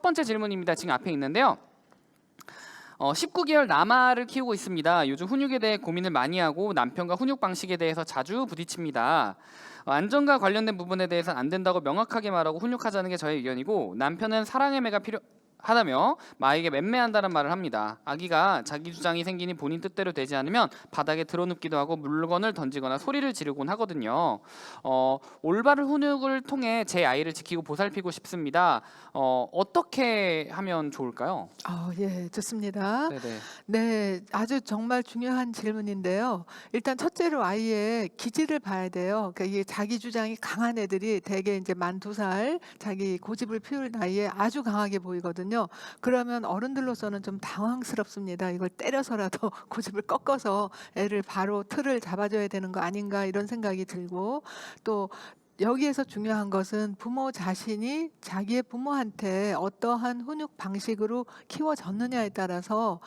번째 질문입니다. 지금 앞에 있는데요. 19개월 남아를 키우고 있습니다. 요즘 훈육에 대해 고민을 많이 하고 남편과 훈육 방식에 대해서 자주 부딪힙니다. 안전과 관련된 부분에 대해서는 안 된다고 명확하게 말하고 훈육하자는 게 저의 의견이고, 남편은 사랑의 매가 필요하다며 마에게 맴매한다는 말을 합니다. 아기가 자기 주장이 생기니 본인 뜻대로 되지 않으면 바닥에 드러눕기도 하고 물건을 던지거나 소리를 지르곤 하거든요. 올바른 훈육을 통해 제 아이를 지키고 보살피고 싶습니다. 어떻게 하면 좋을까요? 예, 좋습니다. 네네. 네, 아주 정말 중요한 질문인데요. 일단 첫째로 아이의 기질을 봐야 돼요. 그러니까 이게 자기 주장이 강한 애들이 대개 이제 만 2살 자기 고집을 피울 나이에 아주 강하게 보이거든요. 그러면 어른들로서는 좀 당황스럽습니다. 이걸 때려서라도 고집을 꺾어서 애를 바로 틀을 잡아줘야 되는 거 아닌가 이런 생각이 들고, 또 여기에서 중요한 것은 부모 자신이 자기의 부모한테 어떠한 훈육 방식으로 키워졌느냐에 따라서,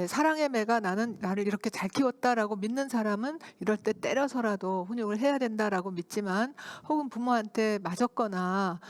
사랑의 매가 나는 나를 이렇게 잘 키웠다라고 믿는 사람은 이럴 때 때려서라도 훈육을 해야 된다라고 믿지만, 혹은 부모한테 맞았거나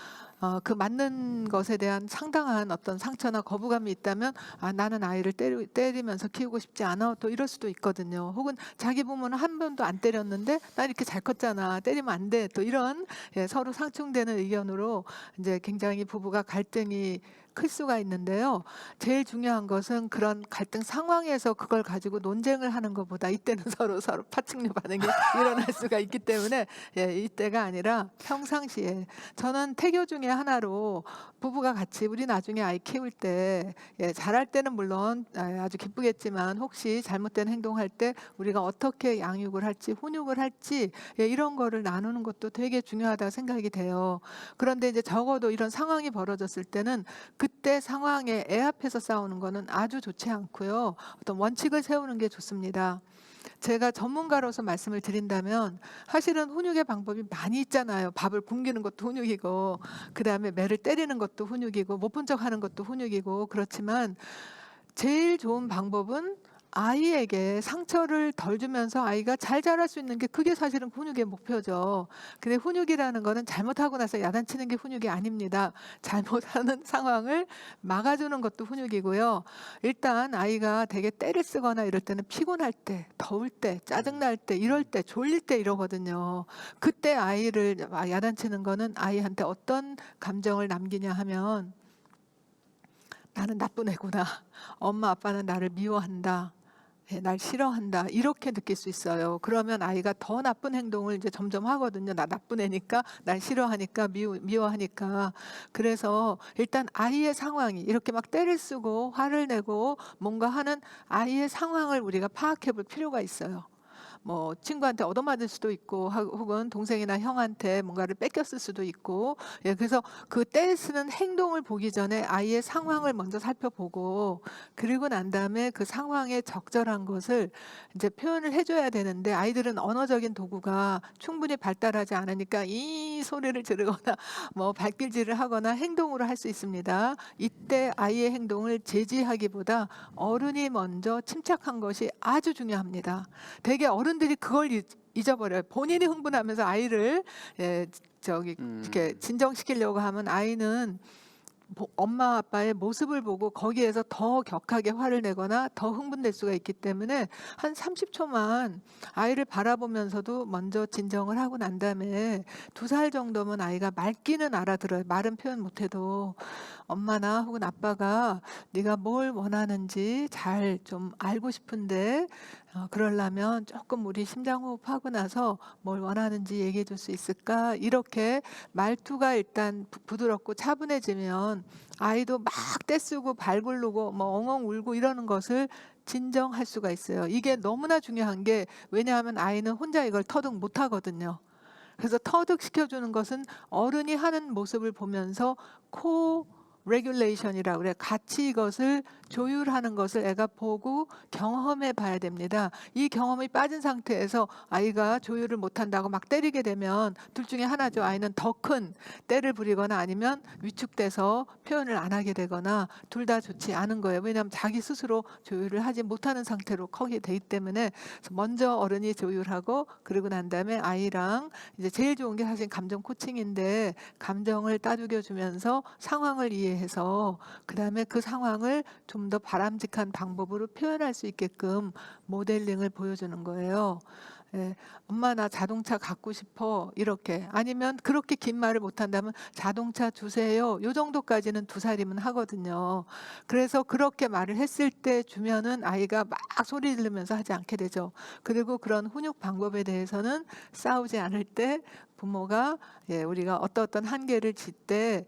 그 맞는 것에 대한 상당한 어떤 상처나 거부감이 있다면, 나는 아이를 때리면서 키우고 싶지 않아, 또 이럴 수도 있거든요. 혹은 자기 부모는 한 번도 안 때렸는데 나 이렇게 잘 컸잖아, 때리면 안 돼, 또 이런 서로 상충되는 의견으로 이제 굉장히 부부가 갈등이 클 수가 있는데요. 제일 중요한 것은 그런 갈등 상황에서 그걸 가지고 논쟁을 하는 것보다, 이때는 서로 파충류 반응이 일어날 수가 있기 때문에, 이때가 아니라 평상시에. 저는 태교 중에 하나로 부부가 같이 우리 나중에 아이 키울 때, 잘할 때는 물론 아주 기쁘겠지만 혹시 잘못된 행동할 때 우리가 어떻게 양육을 할지 훈육을 할지, 이런 거를 나누는 것도 되게 중요하다 생각이 돼요. 그런데 이제 적어도 이런 상황이 벌어졌을 때는 그때 상황에 애 앞에서 싸우는 거는 아주 좋지 않고요. 어떤 원칙을 세우는 게 좋습니다. 제가 전문가로서 말씀을 드린다면, 사실은 훈육의 방법이 많이 있잖아요. 밥을 굶기는 것도 훈육이고, 그다음에 매를 때리는 것도 훈육이고, 못 본 척 하는 것도 훈육이고, 그렇지만 제일 좋은 방법은 아이에게 상처를 덜 주면서 아이가 잘 자랄 수 있는 게, 그게 사실은 훈육의 목표죠. 근데 훈육이라는 거는 잘못하고 나서 야단치는 게 훈육이 아닙니다. 잘못하는 상황을 막아주는 것도 훈육이고요. 일단 아이가 되게 떼를 쓰거나 이럴 때는 피곤할 때, 더울 때, 짜증날 때, 이럴 때, 졸릴 때 이러거든요. 그때 아이를 야단치는 거는 아이한테 어떤 감정을 남기냐 하면, 나는 나쁜 애구나. 엄마 아빠는 나를 미워한다. 날 싫어한다. 이렇게 느낄 수 있어요. 그러면 아이가 더 나쁜 행동을 이제 점점 하거든요. 나 나쁜 애니까, 날 싫어하니까, 미워하니까. 그래서 일단 아이의 상황이 이렇게 막 떼를 쓰고 화를 내고 뭔가 하는 아이의 상황을 우리가 파악해 볼 필요가 있어요. 뭐 친구한테 얻어맞을 수도 있고, 혹은 동생이나 형한테 뭔가를 뺏겼을 수도 있고, 그래서 그 떼쓰는 행동을 보기 전에 아이의 상황을 먼저 살펴보고, 그리고 난 다음에 그 상황에 적절한 것을 이제 표현을 해줘야 되는데, 아이들은 언어적인 도구가 충분히 발달하지 않으니까 이 소리를 지르거나 뭐 발길질을 하거나 행동으로 할 수 있습니다. 이때 아이의 행동을 제지하기보다 어른이 먼저 침착한 것이 아주 중요합니다. 대개 어른들이 그걸 잊어버려요. 본인이 흥분하면서 아이를 이렇게 진정시키려고 하면, 아이는 엄마 아빠의 모습을 보고 거기에서 더 격하게 화를 내거나 더 흥분될 수가 있기 때문에, 한 30초만 아이를 바라보면서도 먼저 진정을 하고 난 다음에, 2살 정도면 아이가 말귀는 알아들어요. 말은 표현 못해도 엄마나 혹은 아빠가 네가 뭘 원하는지 잘 좀 알고 싶은데, 그러려면 조금 우리 심장호흡하고 나서 뭘 원하는지 얘기해 줄 수 있을까? 이렇게 말투가 일단 부드럽고 차분해지면 아이도 막 떼쓰고 발굴르고 뭐 엉엉 울고 이러는 것을 진정할 수가 있어요. 이게 너무나 중요한 게, 왜냐하면 아이는 혼자 이걸 터득 못 하거든요. 그래서 터득시켜주는 것은 어른이 하는 모습을 보면서 레귤레이션이라고 그래. 같이 이것을 조율하는 것을 애가 보고 경험해 봐야 됩니다. 이 경험이 빠진 상태에서 아이가 조율을 못한다고 막 때리게 되면 둘 중에 하나죠. 아이는 더 큰 때를 부리거나 아니면 위축돼서 표현을 안 하게 되거나, 둘 다 좋지 않은 거예요. 왜냐하면 자기 스스로 조율을 하지 못하는 상태로 커게 되기 때문에, 먼저 어른이 조율하고, 그리고 난 다음에 아이랑 이제 제일 좋은 게 사실 감정 코칭인데, 감정을 따죽여 주면서 상황을 이해해 대해서 그다음에 그 상황을 좀 더 바람직한 방법으로 표현할 수 있게끔 모델링을 보여주는 거예요. 예, 엄마 나 자동차 갖고 싶어 이렇게 아니면 그렇게 긴 말을 못한다면 자동차 주세요 요 정도까지는 2살이면 하거든요. 그래서 그렇게 말을 했을 때 주면은 아이가 막 소리 지르면서 하지 않게 되죠. 그리고 그런 훈육 방법에 대해서는 싸우지 않을 때 부모가 우리가 어떤 한계를 질 때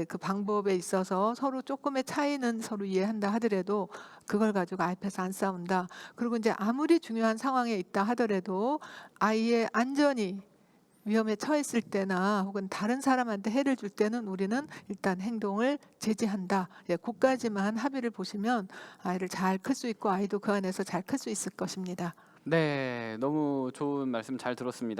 그 방법에 있어서 서로 조금의 차이는 서로 이해한다 하더라도 그걸 가지고 앞에서 안 싸운다. 그리고 이제 아무리 중요한 상황에 있다 하더라도 아이의 안전이 위험에 처했을 때나 혹은 다른 사람한테 해를 줄 때는 우리는 일단 행동을 제지한다. 그까지만 합의를 보시면 아이를 잘 클 수 있고 아이도 그 안에서 잘 클 수 있을 것입니다. 네, 너무 좋은 말씀 잘 들었습니다.